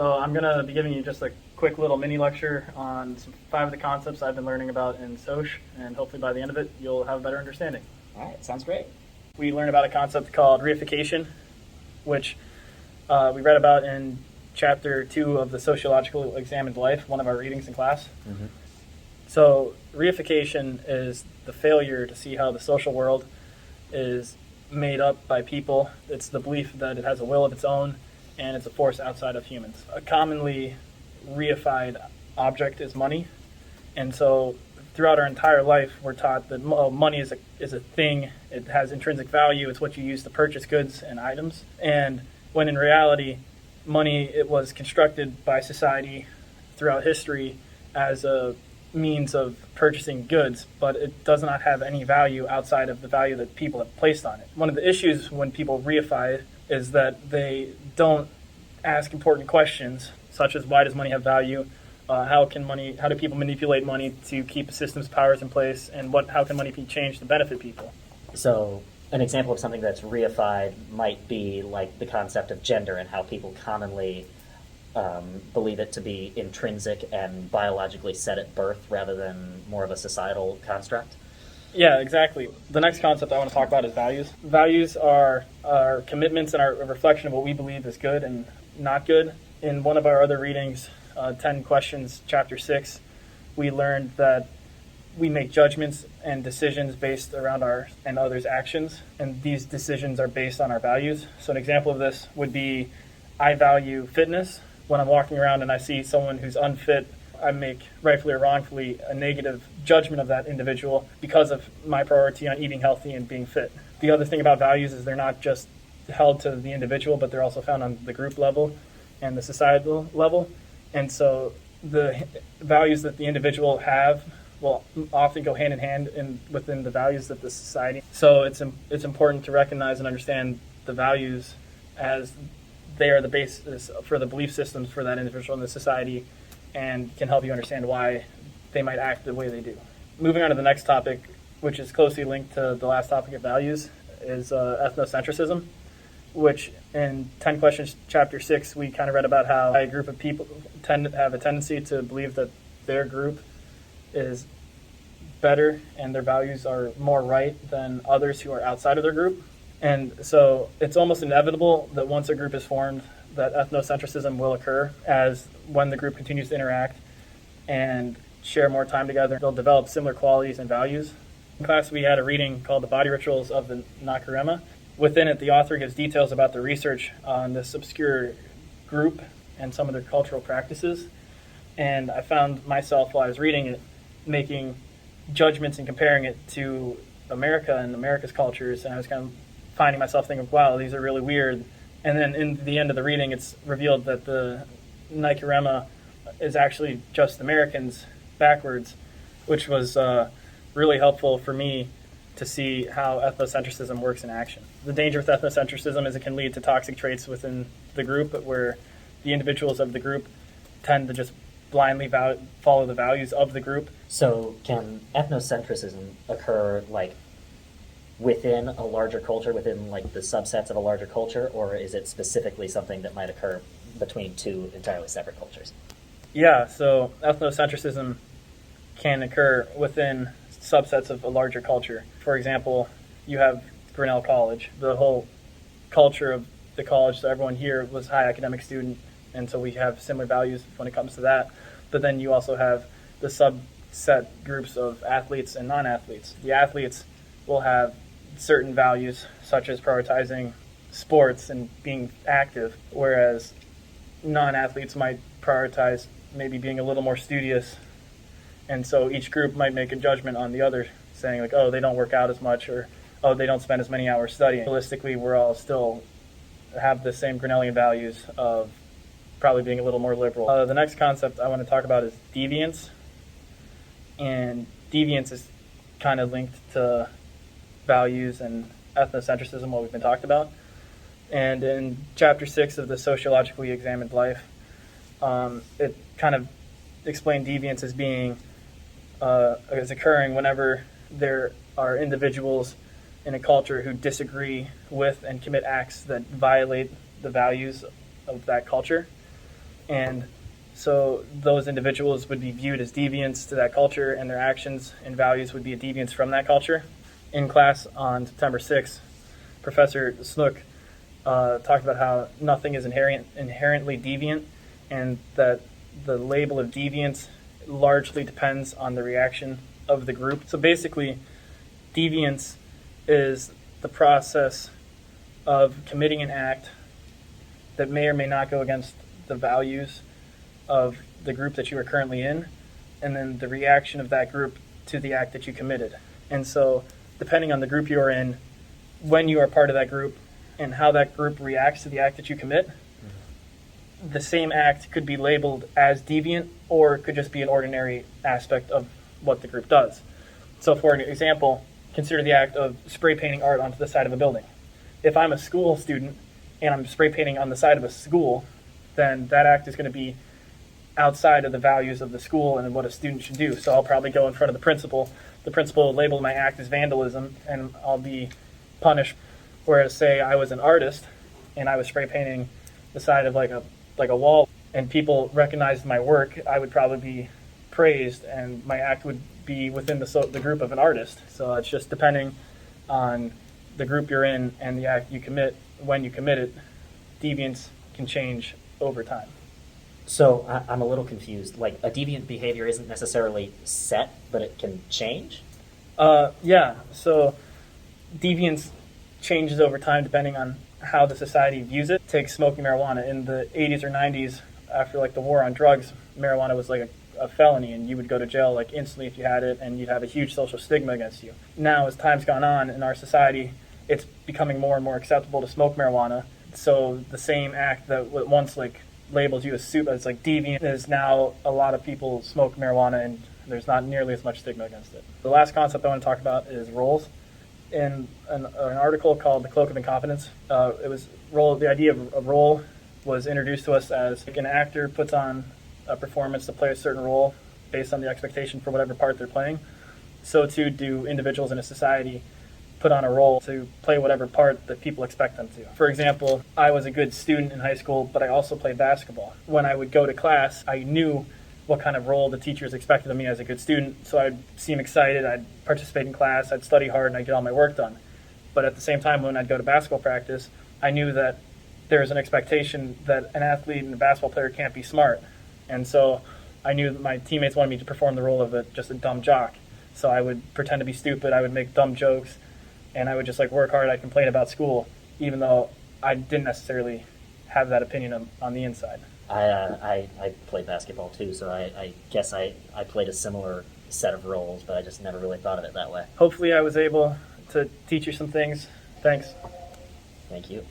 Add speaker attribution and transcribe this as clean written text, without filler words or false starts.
Speaker 1: So I'm going to be giving you just a quick little mini lecture on 5 of the concepts I've been learning about in Soc, and hopefully by the end of it, you'll have a better understanding.
Speaker 2: All right, sounds great.
Speaker 1: We learned about a concept called reification, which we read about in Chapter 2 of the Sociological Examined Life, one of our readings in class.
Speaker 2: Mm-hmm.
Speaker 1: So reification is the failure to see how the social world is made up by people. It's the belief that it has a will of its own, and it's a force outside of humans. A commonly reified object is money, and so throughout our entire life, we're taught that money is a thing. It has intrinsic value. It's what you use to purchase goods and items. And when in reality, money, it was constructed by society throughout history as a means of purchasing goods, but it does not have any value outside of the value that people have placed on it. One of the issues when people reify it is that they don't ask important questions, such as why does money have value? How do people manipulate money to keep a system's powers in place, and how can money be changed to benefit people?
Speaker 2: So an example of something that's reified might be like the concept of gender and how people commonly believe it to be intrinsic and biologically set at birth rather than more of a societal construct.
Speaker 1: Yeah, exactly. The next concept I want to talk about is values. Values are our commitments and our reflection of what we believe is good and not good. In one of our other readings, 10 Questions, Chapter 6, we learned that we make judgments and decisions based around our and others' actions, and these decisions are based on our values. So an example of this would be, I value fitness. When I'm walking around and I see someone who's unfit, I make, rightfully or wrongfully, a negative judgment of that individual because of my priority on eating healthy and being fit. The other thing about values is they're not just held to the individual, but they're also found on the group level and the societal level. And so the values that the individual have will often go hand in hand within the values of the society. So it's important to recognize and understand the values as they are the basis for the belief systems for that individual in the society, and can help you understand why they might act the way they do. Moving on to the next topic, which is closely linked to the last topic of values, is ethnocentrism, which in 10 Questions, Chapter 6, we kind of read about how a group of people tend to have a tendency to believe that their group is better and their values are more right than others who are outside of their group. And so it's almost inevitable that once a group is formed, that ethnocentrism will occur, as when the group continues to interact and share more time together, they'll develop similar qualities and values. In class, we had a reading called The Body Rituals of the Nakarema. Within it, the author gives details about the research on this obscure group and some of their cultural practices. And I found myself, while I was reading it, making judgments and comparing it to America and America's cultures, and I was kind of finding myself thinking, wow, these are really weird. And then in the end of the reading, it's revealed that the Nakarema is actually just Americans backwards, which was really helpful for me to see how ethnocentrism works in action. The danger with ethnocentrism is it can lead to toxic traits within the group, where the individuals of the group tend to just blindly follow the values of the group.
Speaker 2: So can ethnocentrism occur like within a larger culture, within like the subsets of a larger culture, or is it specifically something that might occur between two entirely separate cultures?
Speaker 1: Yeah, so ethnocentrism can occur within subsets of a larger culture. For example, you have Grinnell College. The whole culture of the college, so everyone here was a high academic student, and so we have similar values when it comes to that. But then you also have the subset groups of athletes and non-athletes. The athletes will have certain values, such as prioritizing sports and being active, whereas non-athletes might prioritize maybe being a little more studious. And so each group might make a judgment on the other, saying like, oh, they don't work out as much, or oh, they don't spend as many hours studying. Realistically, we're all still have the same Grinnellian values of probably being a little more liberal. The next concept I want to talk about is deviance. And deviance is kind of linked to values and ethnocentrism, what we've been talking about. And in Chapter 6 of the Sociologically Examined Life, it kind of explained deviance as being as occurring whenever there are individuals in a culture who disagree with and commit acts that violate the values of that culture. And so those individuals would be viewed as deviants to that culture, and their actions and values would be a deviance from that culture. In class on September 6th, Professor Snook talked about how nothing is inherently deviant, and that the label of deviance largely depends on the reaction of the group. So basically, deviance is the process of committing an act that may or may not go against the values of the group that you are currently in, and then the reaction of that group to the act that you committed. And so, depending on the group you are in, when you are part of that group, and how that group reacts to the act that you commit, the same act could be labeled as deviant, or it could just be an ordinary aspect of what the group does. So for an example, consider the act of spray painting art onto the side of a building. If I'm a school student and I'm spray painting on the side of a school, then that act is going to be outside of the values of the school and what a student should do. So I'll probably go in front of the principal. The principal will label my act as vandalism, and I'll be punished. Whereas, say I was an artist and I was spray painting the side of like a wall, and people recognized my work, I would probably be praised, and my act would be within the group of an artist. So it's just depending on the group you're in and the act you commit. When you commit it, deviance can change over time.
Speaker 2: So I'm a little confused. Like, a deviant behavior isn't necessarily set, but it can change?
Speaker 1: Yeah, so deviance changes over time depending on how the society views it. Take smoking marijuana. In the 80s or 90s, after like the war on drugs, marijuana was like a felony, and you would go to jail like instantly if you had it, and you'd have a huge social stigma against you. Now, as time's gone on in our society, it's becoming more and more acceptable to smoke marijuana. So the same act that once like labels you as like deviant is now a lot of people smoke marijuana, and there's not nearly as much stigma against it. The last concept I want to talk about is roles. In an article called "The Cloak of Incompetence," the idea of a role was introduced to us as like an actor puts on a performance to play a certain role based on the expectation for whatever part they're playing. So too do individuals in a society put on a role to play whatever part that people expect them to. For example, I was a good student in high school, but I also played basketball. When I would go to class, I knew what kind of role the teachers expected of me as a good student, so I'd seem excited, I'd participate in class, I'd study hard, and I'd get all my work done. But at the same time, when I'd go to basketball practice, I knew that there was an expectation that an athlete and a basketball player can't be smart. And so I knew that my teammates wanted me to perform the role of just a dumb jock. So I would pretend to be stupid, I would make dumb jokes, and I would just like work hard. I'd complain about school, even though I didn't necessarily have that opinion on the inside.
Speaker 2: I played basketball too, so I guess I played a similar set of roles, but I just never really thought of it that way.
Speaker 1: Hopefully I was able to teach you some things. Thanks.
Speaker 2: Thank you.